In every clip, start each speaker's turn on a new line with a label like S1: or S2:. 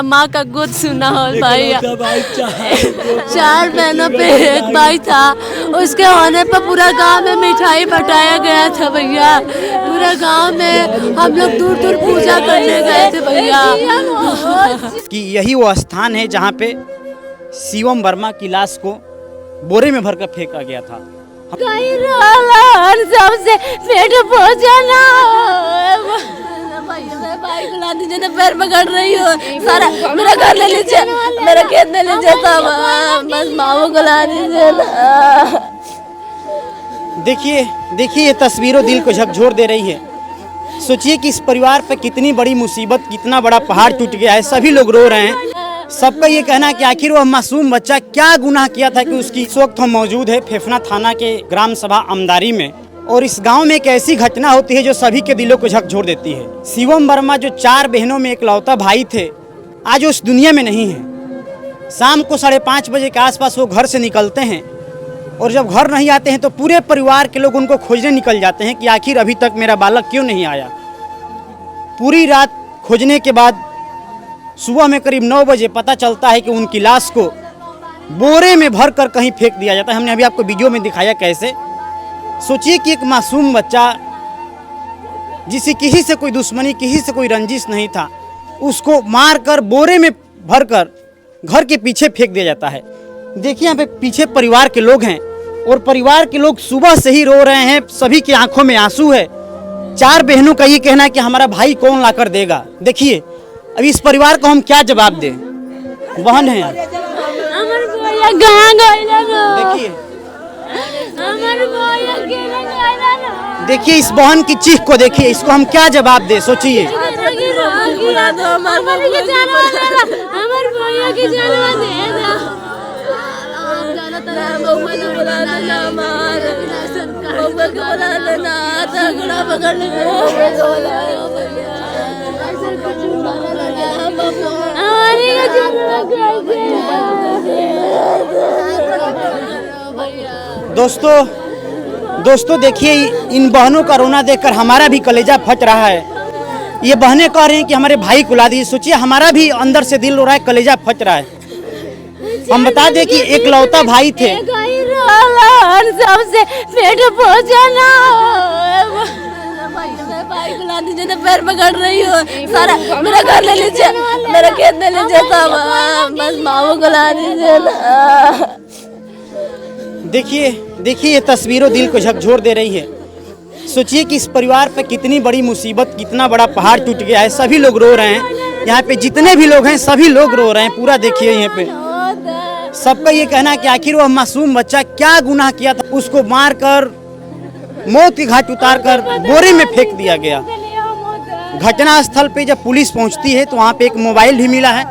S1: माँ का गोद सुना हो भैया। 4 बहनों पे एक भाई था। उसके होने पर पूरा गांव में मिठाई बटाया गया था भैया। पूरा गांव में हम लोग दूर दूर पूजा करने गए थे भैया।
S2: कि यही वो स्थान है जहाँ पे शिवम वर्मा की लाश को बोरे में भरकर फेंका गया था।
S1: सबसे पेट भोजना भाई को ला दीजिए ना, पैर पकड़ रही हो। सारा मेरा घर ले लीजिए, मेरा खेत ले लीजिए, सब बस मामू को ला दीजिए ना।
S2: देखिए ये तस्वीरों दिल को झकझोर दे रही है। सोचिए कि इस परिवार पे कितनी बड़ी मुसीबत, कितना बड़ा पहाड़ टूट गया है। सभी लोग रो रहे हैं। सबका ये कहना है कि आखिर वह मासूम बच्चा क्या गुनाह किया था कि उसकी इस वक्त हम मौजूद है फेफना थाना के ग्राम सभा अमदारी में। और इस गांव में एक ऐसी घटना होती है जो सभी के दिलों को झकझोर देती है। शिवम वर्मा जो 4 बहनों में इकलौता भाई थे, आज उस दुनिया में नहीं है। शाम को 5:30 बजे के आसपास वो घर से निकलते हैं और जब घर नहीं आते हैं तो पूरे परिवार के लोग उनको खोजने निकल जाते हैं कि आखिर अभी तक मेरा बालक क्यों नहीं आया। पूरी रात खोजने के बाद सुबह में करीब 9 बजे पता चलता है कि उनकी लाश को बोरे में भर कर कहीं फेंक दिया जाता है। हमने अभी आपको वीडियो में दिखाया कैसे। सोचिए कि एक मासूम बच्चा जिसे किसी से कोई दुश्मनी, किसी से कोई रंजिश नहीं था, उसको मार कर बोरे में भर कर घर के पीछे फेंक दिया जाता है। देखिए यहाँ पे पीछे परिवार के लोग हैं और परिवार के लोग सुबह से ही रो रहे हैं। सभी की आंखों में आंसू है। 4 बहनों का ये कहना है कि हमारा भाई कौन लाकर देगा। देखिए अब इस परिवार को हम क्या जवाब दें। बहन है यार, देखिए इस बहन की चीख को देखिए, इसको हम क्या जवाब दे। सोचिए दोस्तों देखिए इन बहनों का रोना देखकर हमारा भी कलेजा फट रहा है। ये बहनें कह रही हैं कि हमारे भाई को ला दीजिए। सोचिए हमारा भी अंदर से दिल रो रहा है, कलेजा फट रहा है। हम बता दें कि एकलौता भाई थे।
S1: सबसे पेट भोजना भाई को ला दीजिए ना, पैर पकड़ रही हो। सारा मेरा घर ले लीजिए, मेरा खेत ले लीजिए, सब बस मामू को ला दीजिए ना।
S2: देखिए ये तस्वीरों दिल को झकझोर दे रही है। सोचिए कि इस परिवार पे कितनी बड़ी मुसीबत, कितना बड़ा पहाड़ टूट गया है। सभी लोग रो रहे हैं। यहाँ पे जितने भी लोग हैं सभी लोग रो रहे हैं। पूरा देखिए यहाँ पे सबका ये कहना है कि आखिर वह मासूम बच्चा क्या गुनाह किया था, उसको मार कर मौत के घाट उतार कर बोरे में फेंक दिया गया। घटना स्थल पे जब पुलिस पहुंचती है तो वहाँ पे एक मोबाइल भी मिला है।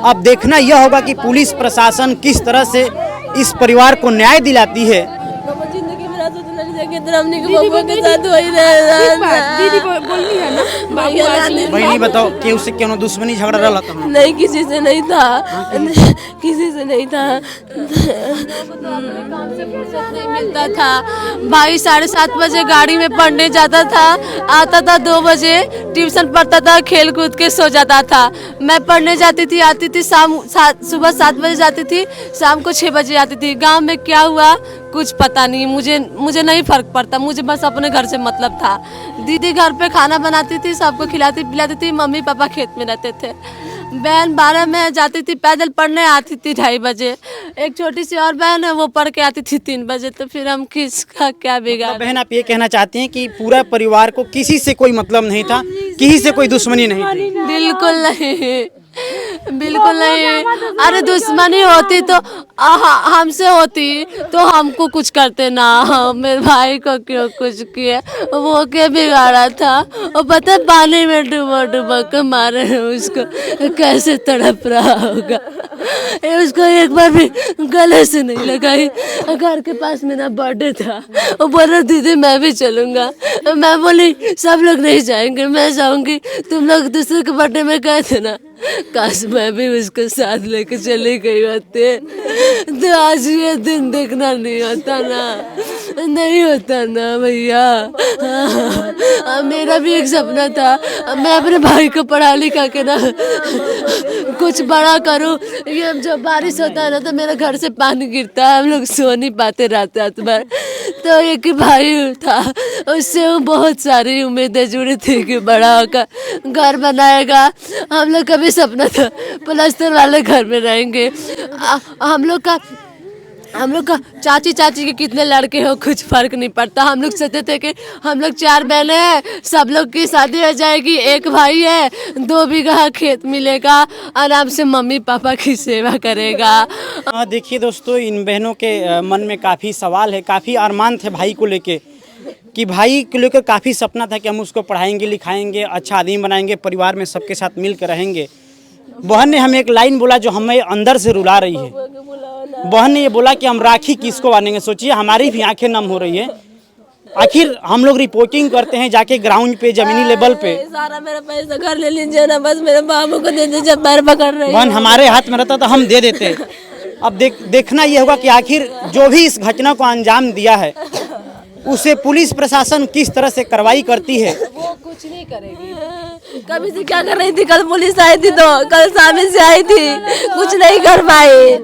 S2: अब देखना यह होगा कि पुलिस प्रशासन किस तरह से इस परिवार को न्याय दिलाती है। बहनी बताओ कि उससे क्यों दुश्मनी झगड़ा रहा था?
S1: नहीं, किसी से नहीं था, किसी से नहीं था। नहीं मिलता था। भाई 7:30 बजे गाड़ी में पढ़ने जाता था, आता था 2 बजे, ट्यूशन पढ़ता था, खेल कूद के सो जाता था। मैं पढ़ने जाती थी, आती थी सुबह 7 बजे जाती थी, शाम को 6 बजे आती थी। गांव में क्या हुआ कुछ पता नहीं, मुझे नहीं फर्क पड़ता। मुझे बस अपने घर से मतलब था। दीदी घर पे खाना बनाती थी, सबको खिलाती पिलाती थी। मम्मी पापा खेत में रहते थे। बहन 12 में जाती थी, पैदल पढ़ने आती थी 2:30 बजे। एक छोटी सी और बहन है, वो पढ़ के आती थी 3 बजे। तो फिर हम किसका क्या बिगाड़।
S2: बहन आप ये कहना चाहती हैं कि पूरा परिवार को किसी से कोई मतलब नहीं था, किसी से कोई दुश्मनी नहीं थी?
S1: बिल्कुल नहीं, बिल्कुल नहीं। अरे दुश्मनी होती तो हमसे होती तो हमको कुछ करते ना। मेरे भाई को क्यों कुछ किया, वो क्या बिगाड़ा था। और पता है पानी में डुबा के मारे हैं उसको, कैसे तड़प रहा होगा। उसको एक बार भी गले से नहीं लगाई। घर के पास मेरा बर्थडे था, वो बोला दीदी मैं भी चलूँगा। मैं बोली सब लोग नहीं जाएंगे, मैं जाऊँगी। तुम लोग दूसरे के बर्थडे में गए थे ना, काश मैं भी उसको साथ लेके चली गई होते तो आज ये दिन देखना नहीं होता ना, नहीं होता ना भैया। मेरा भी एक सपना था, मैं अपने भाई को पढ़ा लिखा के ना कुछ बड़ा करूं। ये जब बारिश होता है ना तो मेरे घर से पानी गिरता है, हम लोग सो नहीं पाते रात रात भर। तो एक भाई था, उससे बहुत सारी उम्मीदें जुड़ी थी कि बड़ा होकर घर बनाएगा। हम लोग का भी सपना था प्लास्टर वाले घर में रहेंगे। हम लोग का चाची के कितने लड़के हो कुछ फर्क नहीं पड़ता। हम लोग सोचते थे कि हम लोग 4 बहनें हैं, सब लोग की शादी हो जाएगी, एक भाई है, 2 बीघा खेत मिलेगा, आराम से मम्मी पापा की सेवा करेगा।
S2: देखिए दोस्तों, इन बहनों के मन में काफ़ी सवाल है, काफ़ी अरमान थे भाई को लेके, कि भाई को लेकर काफ़ी सपना था कि हम उसको पढ़ाएंगे लिखाएंगे, अच्छा आदमी बनाएंगे, परिवार में सबके साथ मिलकर रहेंगे। बहन ने हमें एक लाइन बोला जो हमें अंदर से रुला रही है। बहन ने ये बोला कि हम राखी किसको बांधेंगे। सोचिए, हमारी भी आंखें नम हो रही है। आखिर हम लोग रिपोर्टिंग करते हैं जाके ग्राउंड पे, जमीनी लेवल पे।
S1: सारा मेरा पैसा घर ले लीजिए ना, बस मेरे बाबू को दे दीजिए, पैर पकड़ रहे हैं।
S2: बहन हमारे हाथ में रहता तो हम दे देते। अब देखना ये होगा कि आखिर जो भी इस घटना को अंजाम दिया है उसे पुलिस प्रशासन किस तरह से कार्रवाई करती है।
S1: वो कुछ नहीं करेगी। कभी से क्या कर रही थी, कल पुलिस आई थी, तो कल शाम से आई थी, कुछ नहीं कर पाई।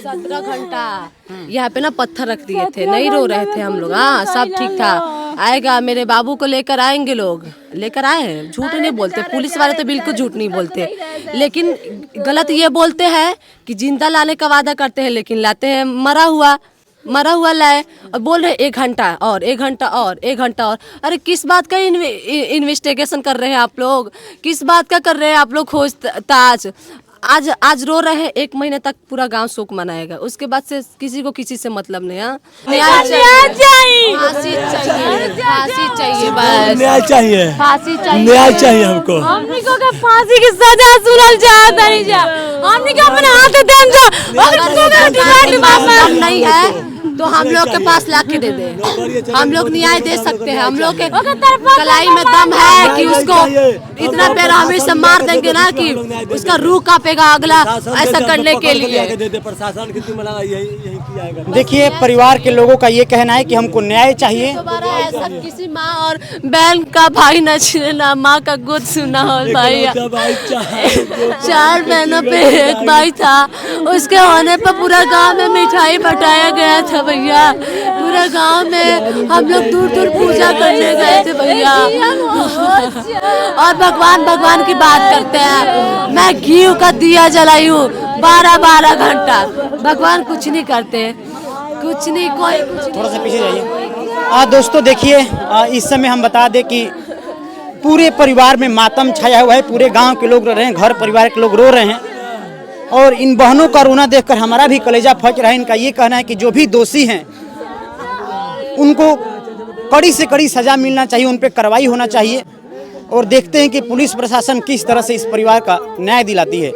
S1: 17 घंटा यहाँ पे ना पत्थर रख दिए थे, नहीं रो रहे थे हम लोग। हाँ, सब ठीक था। आएगा, मेरे बाबू को लेकर आएंगे, लोग लेकर आए हैं। झूठ नहीं बोलते पुलिस वाले, तो बिल्कुल झूठ नहीं बोलते, लेकिन गलत ये बोलते हैं कि जिंदा लाने का वादा करते हैं, लेकिन लाते हैं मरा हुआ लाए। और बोल रहे 1 घंटा और 1 घंटा और 1 घंटा और। अरे किस बात का इन्वेस्टिगेशन कर रहे हैं आप लोग, किस बात का कर रहे हैं आप लोग खोज ताज। आज रो रहे हैं, 1 महीने तक पूरा गांव शोक मनाएगा, उसके बाद से किसी को किसी से मतलब नहीं। हाँ, न्याय चाहिए, फांसी चाहिए, बस
S3: न्याय चाहिए,
S1: फांसी चाहिए,
S3: न्याय चाहिए हमको।
S1: हमने को फांसी की सजा सुनल चाहता नहीं जा, हमने को अपने हाथ दें जा। अगर नहीं है तो हम लोग के पास लाके दे दे, हम लोग न्याय दे सकते हैं। हम लोग के कलाई में दम है कि उसको इतना बेरहमी से मार देंगे ना कि उसका रूह कांपेगा अगला ऐसा करने के लिए।
S3: प्रशासन की
S2: देखिए, परिवार के लोगों का ये कहना है कि हमको न्याय चाहिए।
S1: दोबारा ऐसा किसी माँ और बहन का भाई न छीने ना, माँ का गोद सुना हो भाई। 4 बहनों पे एक भाई था, उसके होने पर पूरा गांव में मिठाई बटाया गया था भैया। पूरे गांव में हम लोग दूर पूजा करने गए थे भैया। और भगवान की बात करते हैं, मैं घी का दिया जलाई हूँ 12 घंटा, भगवान कुछ नहीं करते, कुछ नहीं, कोई कुछ।
S2: थोड़ा सा पीछे जाइए। दोस्तों देखिए, इस समय हम बता दें कि पूरे परिवार में मातम छाया हुआ है, पूरे गांव के लोग रो रहे हैं, घर परिवार के लोग रो रहे हैं। और इन बहनों का रोना देखकर हमारा भी कलेजा फट रहा है। इनका ये कहना है कि जो भी दोषी हैं उनको कड़ी से कड़ी सजा मिलना चाहिए, उन पर कार्रवाई होना चाहिए। और देखते हैं कि पुलिस प्रशासन किस तरह से इस परिवार का न्याय दिलाती है।